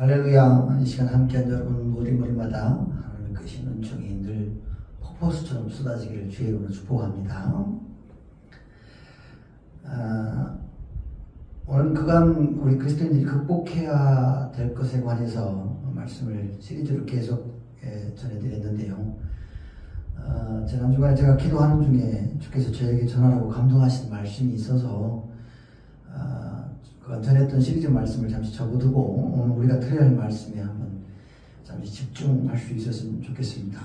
할렐루야. 이 시간 함께한 여러분 머리마다 하나님의 크신 은총이 늘 폭포수처럼 쏟아지기를 주의 이름으로 축복합니다. 오늘 그간 우리 그리스도인들이 극복해야 될 것에 관해서 말씀을 시리즈로 계속 전해드렸는데요. 지난주간에 제가 기도하는 중에 주께서 저에게 전하라고 감동하신 말씀이 있어서 그간 전했던 시리즈 말씀을 잠시 접어두고 오늘 우리가 들어야 할 말씀에 한번 잠시 집중할 수 있었으면 좋겠습니다.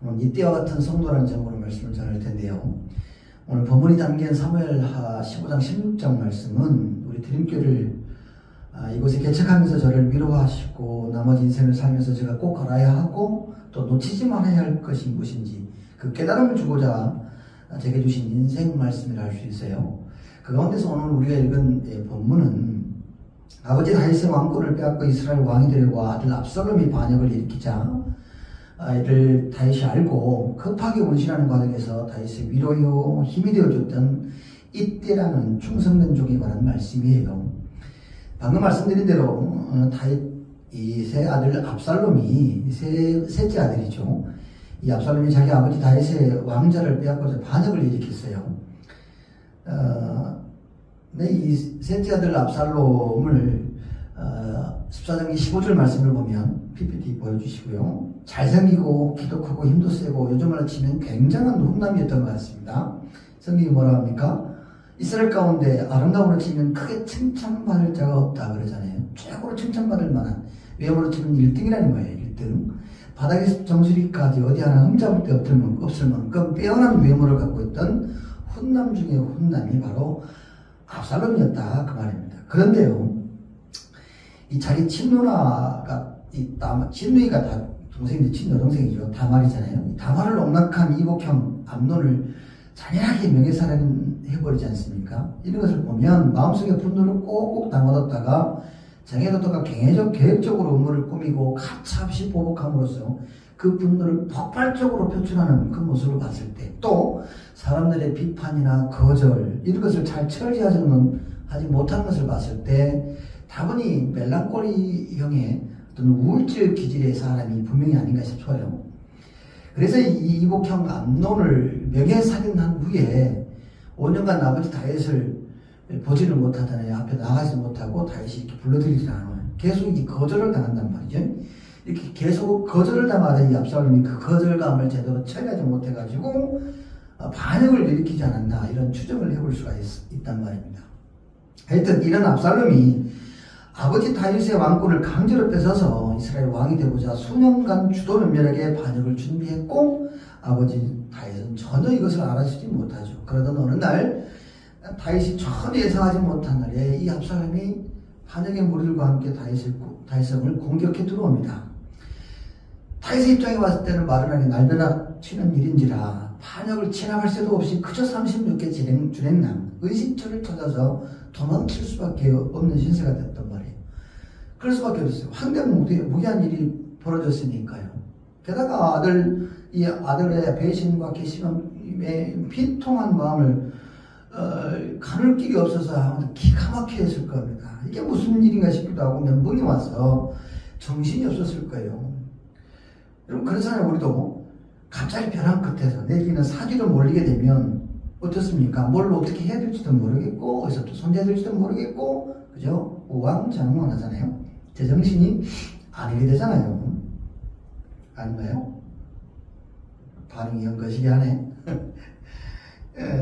오늘 이때와 같은 성도라는 제목으로 말씀을 전할 텐데요. 오늘 본문이 담긴 사무엘하 15장 16장 말씀은 우리 드림교를 이곳에 개척하면서 저를 위로하시고 나머지 인생을 살면서 제가 꼭 알아야 하고 또 놓치지 말아야 할 것이 무엇인지 그 깨달음을 주고자 제게 주신 인생 말씀이라 할 수 있어요. 그 가운데서 오늘 우리가 읽은 본문은 아버지 다윗의 왕권을 빼앗고 이스라엘 왕이 되려고 아들 압살롬이 반역을 일으키자 이를 다윗이 알고 급하게 운신하는 과정에서 다윗의 위로요 힘이 되어줬던 이때라는 충성된 종에 관한 말씀이에요. 방금 말씀드린 대로 다윗 이 세 아들 압살롬이 셋째 아들이죠. 이 압살롬이 자기 아버지 다윗의 왕자를 빼앗고자 반역을 일으켰어요. 근데 이 셋째 아들 압살롬을 14장 15절 말씀을 보면 PPT 보여주시고요. 잘생기고 키도 크고 힘도 세고 요즘으로 치면 굉장한 훈남이었던 것 같습니다. 성경이 뭐라 합니까? 이스라엘 가운데 아름다움으로 치면 크게 칭찬받을 자가 없다 그러잖아요. 최고로 칭찬받을 만한 외모로 치면 1등이라는 거예요. 1등. 바닥에서 정수리까지 어디 하나 흠잡을 데 없을 만큼 빼어난 외모를 갖고 있던 훈남 중에 훈남이 바로 압살롬이었다 그 말입니다. 그런데요, 이 자기 친누나가 친누이가 다 동생인데 친여동생이죠. 다말이잖아요. 다말을 농락한 이복형 암논을 잔인하게 명예살인해버리지 않습니까? 이런 것을 보면 마음속에 분노를 꼭꼭 담아뒀다가 정해뒀다가 계획적으로 음모를 꾸미고 가차없이 보복함으로써 그 분노를 폭발적으로 표출하는 그 모습을 봤을 때, 또 사람들의 비판이나 거절 이런 것을 잘 처리하지 못하는 것을 봤을 때 다분히 멜랑콜리형의 어떤 우울증 기질의 사람이 분명히 아닌가 싶어요. 그래서 이 이복형 암논을 명예살인한 후에 5년간 아버지 다윗을 보지를 못하잖아요. 앞에 나가지 못하고 다윗이 이렇게 불러들이지 않아요. 계속 이 거절을 당한단 말이죠. 이렇게 계속 거절을 당하다 이 압살롬이 그 거절감을 제대로 처리하지 못해가지고 반역을 일으키지 않았나 이런 추정을 해볼 수가 있단 말입니다. 하여튼 이런 압살롬이 아버지 다윗의 왕권을 강제로 뺏어서 이스라엘 왕이 되고자 수년간 주도면밀하게 반역을 준비했고 아버지 다윗은 전혀 이것을 알아주지 못하죠. 그러던 어느 날 다윗이 전혀 예상하지 못한 날에 이 압살롬이 반역의 무리들과 함께 다윗성을 공격해 들어옵니다. 다윗의 입장에 봤을 때는 마른하게 날벼락 치는 일인지라 반역을 진압할 새도 없이 그저 36개 준행남 의식처를 찾아서 도망칠 수밖에 없는 신세가 됐단 말이에요. 그럴 수밖에 없어요. 황당무계한 일이 벌어졌으니까요. 게다가 이 아들의 배신과 괘씸함에 비통한 마음을 가눌 길이 없어서 기가 막혀 했을 겁니다. 이게 무슨 일인가 싶기도 하고 멘붕이 와서 정신이 없었을 거예요. 여러분 그렇잖아요. 우리도 갑자기 변한 끝에서 내지는 사지로 몰리게 되면 어떻습니까? 뭘 어떻게 해야 될지도 모르겠고 어디서 또 손대야 될지도 모르겠고 그죠? 우왕좌왕하잖아요. 제정신이 아니게 되잖아요. 아닌가요? 반응이 연거시기 하네.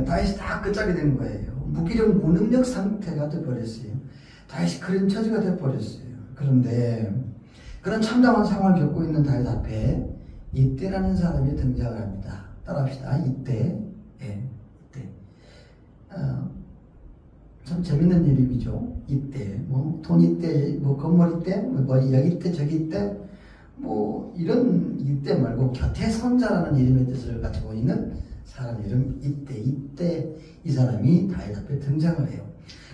다윗이 다 끝자리 된 거예요. 무기력 무능력 상태가 돼버렸어요. 다윗이 그런 처지가 돼버렸어요. 그런데 그런 참담한 상황을 겪고 있는 다윗 앞에 이때라는 사람이 등장을 합니다. 따라합시다. 이때. 예, 이때. 참 재밌는 이름이죠. 이때. 돈 이때, 건물 이때, 여기 이때, 저기 이때, 이런 이때 말고 곁에 선자라는 이름의 뜻을 가지고 있는 사람 이름 이때 이 사람이 다윗 앞에 등장을 해요.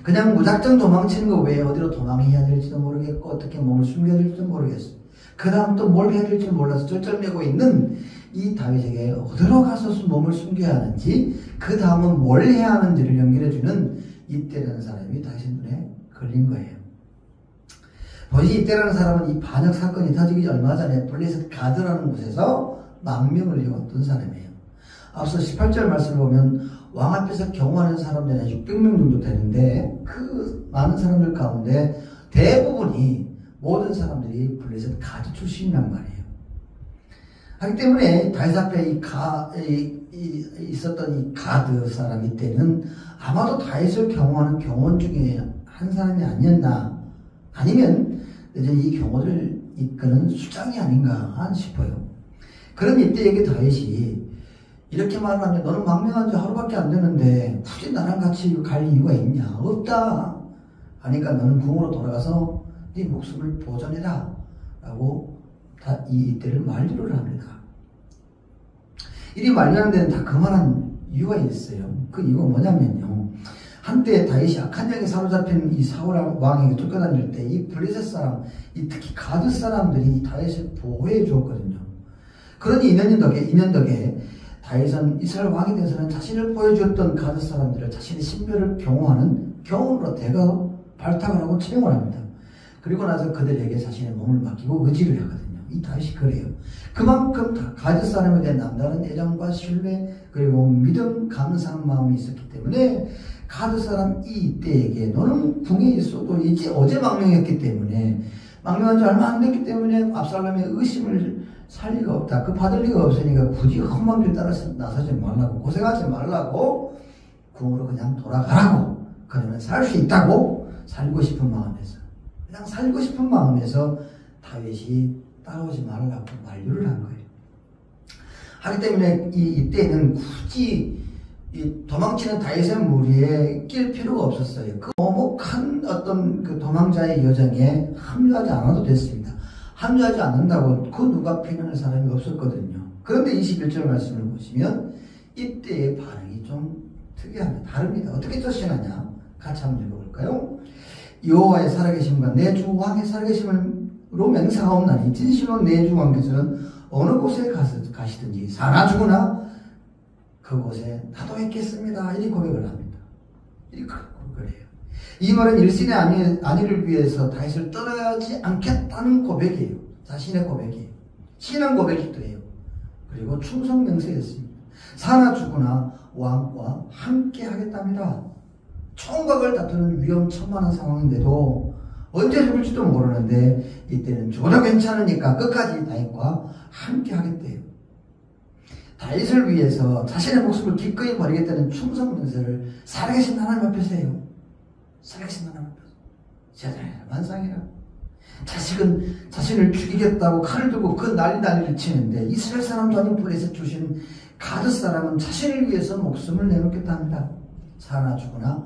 그냥 무작정 도망치는 거 외에 어디로 도망해야 될지도 모르겠고 어떻게 몸을 숨겨야 될지도 모르겠어요. 그 다음 또 뭘 해야 될지 몰라서 쩔쩔매고 있는 이 다윗에게 어디로 가서 몸을 숨겨야 하는지 그 다음은 뭘 해야 하는지를 연결해주는 이때라는 사람이 다윗의 눈에 걸린 거예요. 도저히 이때라는 사람은 이 반역 사건이 터지기 얼마 전에 블레셋 가드라는 곳에서 망명을 해왔던 사람이에요. 앞서 18절 말씀을 보면 왕 앞에서 경호하는 사람들이 600명 정도 되는데 그 많은 사람들 가운데 대부분이 모든 사람들이 블레셋 가드 출신이란 말이에요. 하기 때문에 다윗 앞에 있었던 이 가드 사람이 때는 아마도 다윗을 경호하는 경원 중에 한 사람이 아니었나, 아니면 이제 이 경호를 이끄는 수장이 아닌가 싶어요. 그럼 이때에게 다윗이 이렇게 말하는데 너는 망명한 지 하루밖에 안 되는데 굳이 나랑 같이 갈 이유가 있냐? 없다. 하니까 너는 궁으로 돌아가서 네 목숨을 보존해라 라고 이때를 만류를 합니다. 이리 만류하는 데는 다 그만한 이유가 있어요. 그 이유가 뭐냐면요, 한때 다윗이 악한 영에 사로잡힌 이 사울 왕에게 쫓겨다닐 때 이 블레셋 사람, 특히 가드 사람들이 이 다윗을 보호해 주었거든요. 그러니 인연 덕에 다윗은 이스라엘 왕이 돼서는 자신을 보여주었던 가드 사람들을 자신의 신변을 경호하는 경원으로 대거 발탁을 하고 채용을 합니다. 그리고 나서 그들에게 자신의 몸을 맡기고 의지를 하거든요. 이 다윗이 그래요. 그만큼 가드 사람에 대한 남다른 애정과 신뢰 그리고 믿음, 감사한 마음이 있었기 때문에 가드 사람 이때에게 너는 궁에 있어도 이제 어제 망명했기 때문에, 망명한 지 얼마 안 됐기 때문에 압살롬의 의심을 살 리가 없다. 그 받을 리가 없으니까 굳이 험한 길 따라서 나서지 말라고, 고생하지 말라고, 궁으로 그냥 돌아가라고, 그러면 살 수 있다고, 살고 싶은 마음에서, 그냥 살고 싶은 마음에서 다윗이 따라오지 말라고 만류를 한 거예요. 하기 때문에 이때는 굳이 도망치는 다윗의 무리에 낄 필요가 없었어요. 그 오목한 어떤 그 도망자의 여정에 합류하지 않아도 됐습니다. 합류하지 않는다고 그 누가 피난할 사람이 없었거든요. 그런데 21절 말씀을 보시면 이때의 반응이 좀 특이합니다. 다릅니다. 어떻게 처신하냐? 같이 한번 읽어볼까요? 여호와의 살아계심과 내 주 왕의 살아계심으로 맹세하옵나니 진실로 내 주 왕께서는 어느 곳에 가시든지 사나 죽으나 그곳에 나도 있겠습니다. 이리 고백을 합니다. 이리 고백을 해요. 이 말은 일신의 아니를 위해서 다윗을 떠나지 않겠다는 고백이에요. 자신의 고백이에요. 신앙 고백이기도 해요. 그리고 충성 맹세했습니다. 사나 죽으나 왕과 함께 하겠답니다. 총각을 다투는 위험천만한 상황인데도 언제 죽을지도 모르는데 이때는 죽어도 괜찮으니까 끝까지 다윗과 함께 하겠대요. 다윗을 위해서 자신의 목숨을 기꺼이 버리겠다는 충성 맹세를 살아계신 하나님 앞에서 해요. 살아계신 하나님 앞에서. 세상에 만상이라. 자신을 죽이겠다고 칼을 들고 그 난리를 치는데 이스라엘 사람도 아닌 블레셋 출신 가드 사람은 자신을 위해서 목숨을 내놓겠다 합니다. 사나 죽으나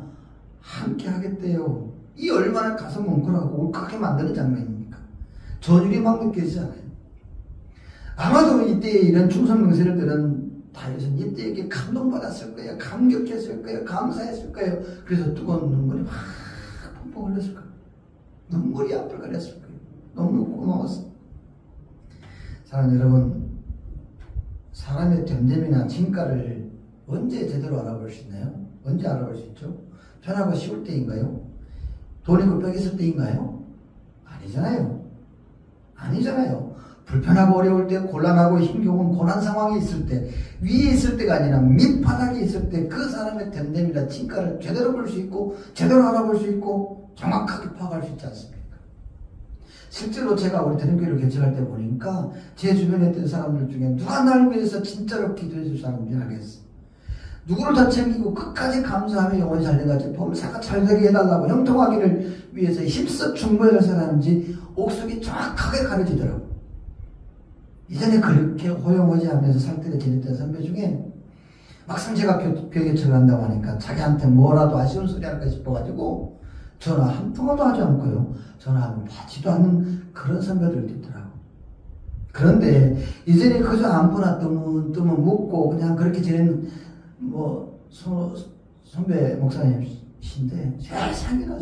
함께 하겠대요. 이 얼마나 가슴 뭉클하고 울컥하게 만드는 장면입니까? 전율이 막 느껴지잖아요. 아마도 이때 이런 충성 명세를 들은 다윗은 이때에게 감동받았을 거예요. 감격했을 거예요. 감사했을 거예요. 그래서 뜨거운 눈물이 막 펑펑 흘렸을 거예요. 눈물이 앞을 가렸을 거예요. 너무 고마웠어. 사랑하는 여러분, 사람의 됨됨이나 진가를 언제 제대로 알아볼 수 있나요? 언제 알아볼 수 있죠? 편하고 쉬울 때인가요? 돈 있고 벽 있을 때인가요? 아니잖아요. 불편하고 어려울 때, 곤란하고 힘겨운 고난 상황이 있을 때, 위에 있을 때가 아니라 밑바닥에 있을 때 그 사람의 됨됨이나 진가를 제대로 볼 수 있고 제대로 알아볼 수 있고 정확하게 파악할 수 있지 않습니까? 실제로 제가 우리 대림교회를 개척할 때 보니까 제 주변에 있던 사람들 중에 누가 나를 위해서 진짜로 기도해 줄 사람인지 알겠어. 누구를 다 챙기고 끝까지 감사하며 영혼이 잘돼가지고 범사가 잘되게 해달라고 형통하기를 위해서 힘써 충고해줄 사람인지 옥석이 정확하게 가려지더라고. 이전에 그렇게 호용호지하면서 살뜰히 지냈던 선배 중에 막상 제가 교회 개척을 한다고 하니까 자기한테 뭐라도 아쉬운 소리 할까 싶어가지고 전화 한 통화도 하지 않고요. 전화하면 받지도 않는 그런 선배들도 있더라고. 그런데 이전에 그저 안부나 뜨문 묻고 그냥 그렇게 지낸 선배 목사님이신데 세상이나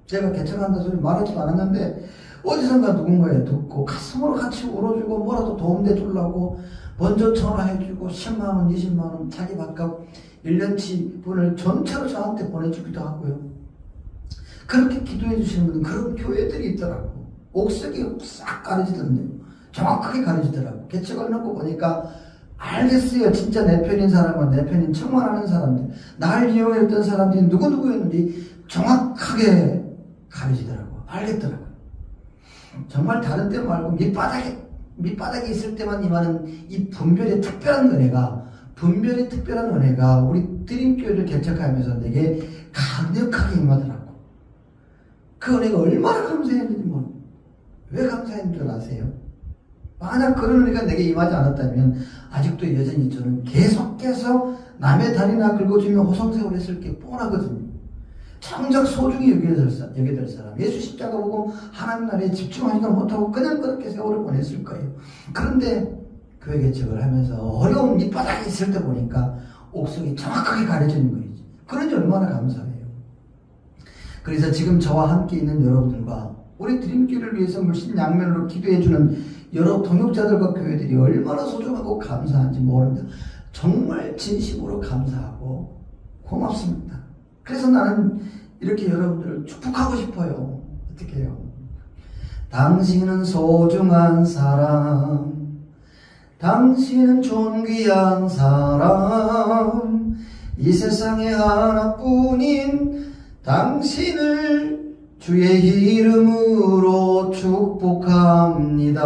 제가 개척한다 소리 말하지도 않았는데 어디선가 누군가에 듣고 가슴으로 같이 울어주고 뭐라도 도움돼 주려고 먼저 전화해주고 10만원 20만원 자기 밥값 1년치 분을 전체로 저한테 보내주기도 하고요. 그렇게 기도해 주시는 분은 그런 교회들이 있더라고. 옥석이 싹 가려지던데요. 정확하게 가려지더라고. 개척을 놓고 보니까 알겠어요. 진짜 내 편인 사람은 내 편인 척만 하는 사람들, 날 이용했던 사람들이 누구누구였는지 정확하게 가려지더라고. 알겠더라고. 정말 다른 때 말고 밑바닥에 있을 때만 임하는 이 분별의 특별한 은혜가 우리 드림교회를 개척하면서 내게 강력하게 임하더라고. 그 은혜가 얼마나 감사했는지 왜 감사했는 줄 아세요? 만약 그런 은혜가 내게 임하지 않았다면 아직도 여전히 저는 계속해서 남의 다리나 긁어주며 호성세월 했을 게 뻔하거든요. 정작 소중히 여겨야 될 사람, 예수 십자가 보고 하나님 나라에 집중하지도 못하고 그냥 그렇게 세월을 보냈을 거예요. 그런데 교회 개척을 하면서 어려운 밑바닥에 있을 때 보니까 옥석이 정확하게 가려지는 거예요. 그러니 얼마나 감사해요. 그래서 지금 저와 함께 있는 여러분들과 우리 드림교회를 위해서 물신양면으로 기도해주는 여러 동역자들과 교회들이 얼마나 소중하고 감사한지 모릅니다. 정말 진심으로 감사하고 고맙습니다. 그래서 나는 이렇게 여러분들을 축복하고 싶어요. 어떻게 해요? 당신은 소중한 사람, 당신은 존귀한 사람, 이 세상에 하나뿐인 당신을 주의 이름으로 축복합니다.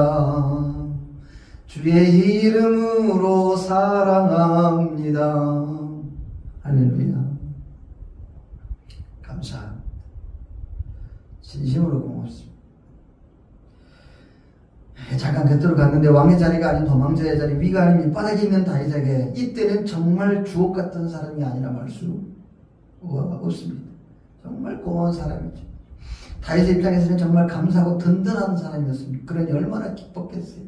주의 이름으로 사랑합니다. 할렐루야. 감사합니다. 진심으로 고맙습니다. 잠깐 곁으로 갔는데 왕의 자리가 아닌 도망자의 자리, 위가 아닌 밑바닥에 있는 다윗에게 이때는 정말 주옥 같은 사람이 아니라 말 수 없습니다. 정말 고마운 사람이죠. 다윗의 입장에서는 정말 감사하고 든든한 사람이었습니다. 그러니 얼마나 기뻤겠어요.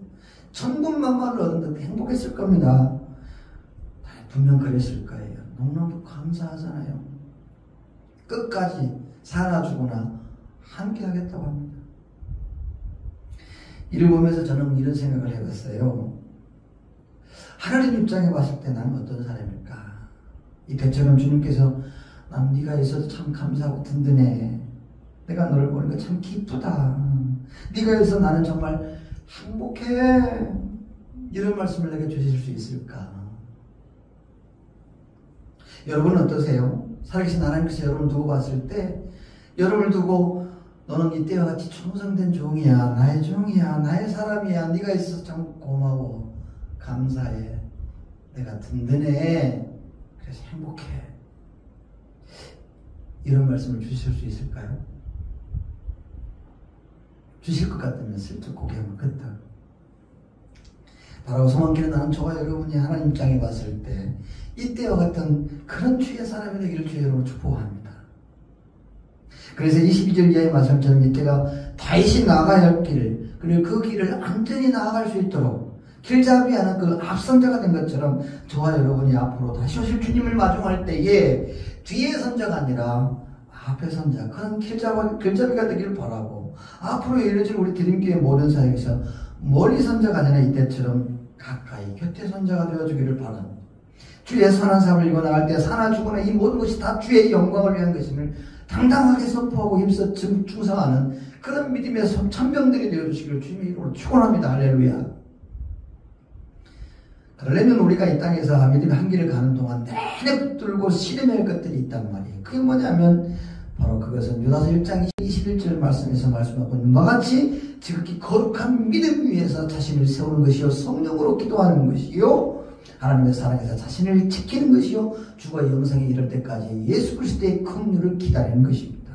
천군만마를 얻은 듯 행복했을 겁니다. 분명 그랬을 거예요. 너무너무 감사하잖아요. 끝까지 살아주거나 함께 하겠다고 합니다. 이를 보면서 저는 이런 생각을 해봤어요. 하나님 입장에 봤을 때 나는 어떤 사람일까? 이 대처럼 주님께서 난 네가 있어서 참 감사하고 든든해. 내가 너를 보니까 참 기쁘다. 네가 있어서 나는 정말 행복해. 이런 말씀을 내게 주실 수 있을까? 여러분은 어떠세요? 살아계신 하나님께서 여러분을 두고 봤을 때 여러분을 두고 너는 이때와 같이 충성된 종이야, 나의 종이야, 나의 사람이야, 네가 있어서 참 고마워, 감사해, 내가 든든해, 그래서 행복해. 이런 말씀을 주실 수 있을까요? 주실 것 같으면 슬쩍 고개 한번 끄덕. 바로 소망기는 나는 저와 여러분이 하나님 입장에 봤을 때 이때와 같은 그런 주의 사람이 되기를 주의 이름으로 축복합니다. 그래서 22절 이하의 말씀처럼 이때가 다윗이 나아가야 할 길, 그리고 그 길을 안전히 나아갈 수 있도록 길잡이하는 그 앞선자가 된 것처럼 저와 여러분이 앞으로 다시 오실 주님을 마중할 때에 뒤에 선자가 아니라 앞에 선자, 그런 길잡이가 되기를 바라고, 앞으로 이루어질 우리 드림교회 모든 사역에서 멀리 선자가 아니라 이때처럼 가까이 곁에 선자가 되어주기를 바랍니다. 주의 선한 삶을 이고 나갈 때 사나 죽거나 이 모든 것이 다 주의 영광을 위한 것임을 당당하게 선포하고 힘써 충성하는 그런 믿음의 천병들이 되어주시기를 주님의 이름으로 축원합니다. 할렐루야. 그러려면 우리가 이 땅에서 믿음의 한 길을 가는 동안 내내 붙들고 실험해야 할 것들이 있단 말이에요. 그게 뭐냐면 바로 그것은 유다서 1장 21절 말씀에서 말씀하고 있는 바와 같이 지극히 거룩한 믿음 위에서 자신을 세우는 것이요, 성령으로 기도하는 것이요, 하나님의 사랑에서 자신을 지키는 것이요, 주가 영생에 이를 때까지 예수 그리스도의 긍휼을 기다리는 것입니다.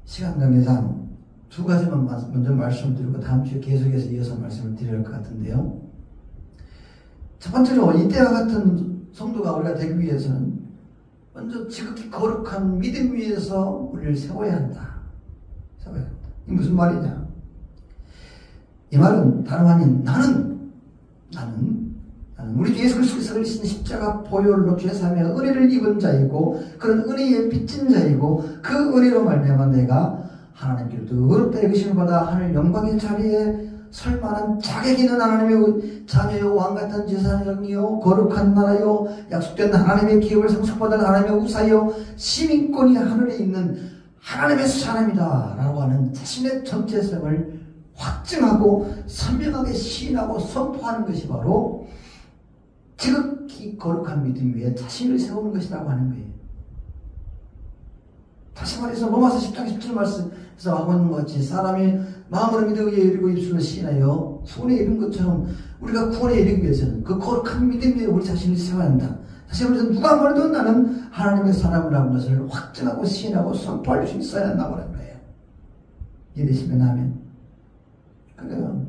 시간 관계상 두 가지만 먼저 말씀드리고 다음 주에 계속해서 이어서 말씀을 드려야 할 것 같은데요. 첫 번째로 이때와 같은 성도가 우리가 되기 위해서는 먼저 지극히 거룩한 믿음 위에서 우리를 세워야 한다. 세워야 한다. 이게 무슨 말이냐? 이 말은 다름 아닌 나는 우리 주 예수 그리스도께서 흘리신 십자가 보혈로 주의 삶에 은혜를 입은 자이고 그런 은혜에 빚진 자이고 그 은혜로 말미암아 내가 하나님께로부터 의롭다 여기심을 받아 하늘 영광의 자리에 설만한 자격 있는 하나님의 자녀요, 왕같은 제사장이요, 거룩한 나라요, 약속된 하나님의 기업을 상속받을 하나님의 우사요, 시민권이 하늘에 있는 하나님의 사람이다 라고 하는 자신의 정체성을 확증하고 선명하게 시인하고 선포하는 것이 바로 지극히 거룩한 믿음 위에 자신을 세우는 것이라고 하는 거예요. 다시 말해서 로마서 10장 17 말씀에서 하고 있는 것 같이 사람이 마음으로 믿어 의에 이르고 입술로 시인하여 구원에 이른 것처럼 우리가 구원에 이르기 위해서는 그 거룩한 믿음 위에 우리 자신을 세워야 한다. 다시 말해서 누가 뭐래도 나는 하나님의 사람이라는 것을 확증하고 시인하고 선포할 수 있어야 한다고 하는 거예요. 이해되시면 아멘.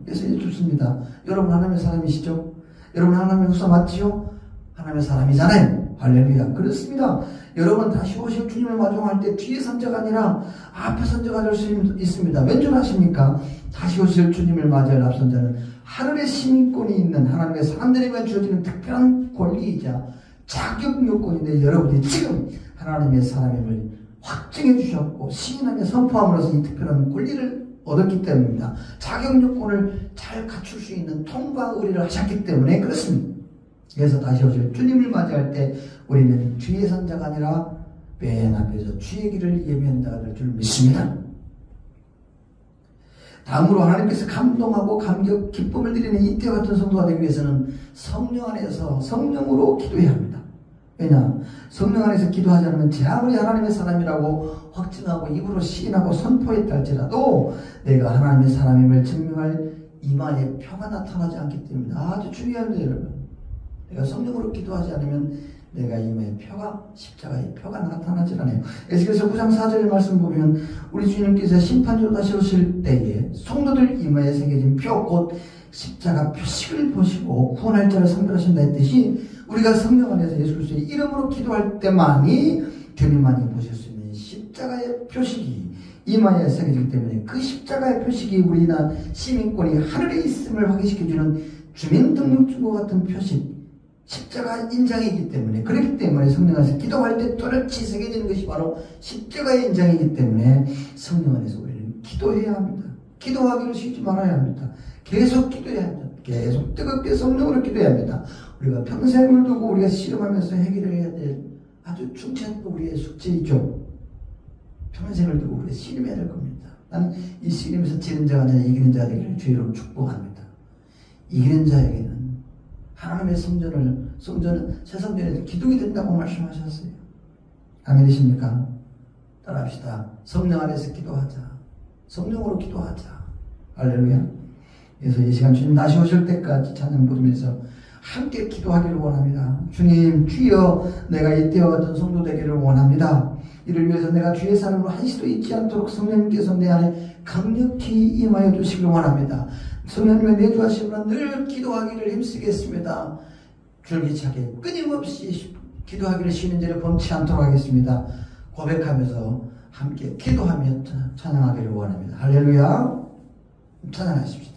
그래서 좋습니다. 여러분 하나님의 사람이시죠? 여러분 하나님의 후사 맞지요? 하나님의 사람이잖아요. 할렐루야. 그렇습니다. 여러분 다시 오실 주님을 마주할 때 뒤에 선자가 아니라 앞에 선자가 될 수 있습니다. 왠줄 아십니까? 다시 오실 주님을 맞이할 앞선자는 하늘의 시민권이 있는 하나님의 사람들에게 주어지는 특별한 권리이자 자격 요건인데 여러분이 지금 하나님의 사람임을 확증해 주셨고 시인하며 선포함으로써 이 특별한 권리를 얻었기 때문입니다. 자격 요건을 잘 갖출 수 있는 통과 의뢰를 하셨기 때문에 그렇습니다. 그래서 다시 오실 주님을 맞이할 때 우리는 주의 선자가 아니라 맨 앞에서 주의 길을 예비한 자가 될 줄 믿습니다. 다음으로 하나님께서 감동하고 감격, 기쁨을 드리는 이때와 같은 성도가 되기 위해서는 성령 안에서 성령으로 기도해야 합니다. 왜냐? 성령 안에서 기도하지 않으면 제 아무리 하나님의 사람이라고 확증하고 입으로 시인하고 선포했다 할지라도 내가 하나님의 사람임을 증명할 이마에 표가 나타나지 않기 때문에 아주 중요합니다. 여러분. 내가 성령으로 기도하지 않으면 내가 이마에 표가, 십자가의 표가 나타나질 않아요. 에스겔서 9장 4절의 말씀 보면 우리 주님께서 심판주로 다시 오실 때에 성도들 이마에 새겨진 표, 곧 십자가 표식을 보시고 구원할 자를 선별하신다 했듯이 우리가 성령 안에서 예수 그리스도의 이름으로 기도할 때만이 주님만이 보실 수 있는 십자가의 표식이 이마에 새겨지기 때문에 그 십자가의 표식이 우리나 시민권이 하늘에 있음을 확인시켜주는 주민등록증과 같은 표식, 십자가 인장이기 때문에 그렇기 때문에 성령 안에서 기도할 때 또렷이 새겨지는 것이 바로 십자가의 인장이기 때문에 성령 안에서 우리는 기도해야 합니다. 기도하기를 쉬지 말아야 합니다. 계속 기도해야 합니다. 계속 뜨겁게 성령으로 기도해야 합니다. 우리가 평생을 두고 우리가 씨름하면서 해결해야 될 아주 중요한 우리의 숙제이죠. 평생을 두고 우리가 씨름해야 될 겁니다. 나는 이 씨름에서 지는 자가 아니라 이기는 자가 되기를 주의로 축복합니다. 이기는 자에게는 하나님의 성전은 새 성전에서 기둥이 된다고 말씀하셨어요. 아멘이십니까? 따라합시다. 성령 안에서 기도하자. 성령으로 기도하자. 할렐루야. 그래서 이 시간 주님 다시 오실 때까지 찬양 부르면서 함께 기도하기를 원합니다. 주님, 주여, 내가 이때와 같은 성도 되기를 원합니다. 이를 위해서 내가 주의 사랑으로 한시도 잊지 않도록 성령님께서 내 안에 강력히 임하여 주시기를 원합니다. 성령님의 내주하심으로 늘 기도하기를 힘쓰겠습니다. 줄기차게 끊임없이 기도하기를 쉬는 자를 범치 않도록 하겠습니다. 고백하면서 함께 기도하며 찬양하기를 원합니다. 할렐루야. 찬양하십시오.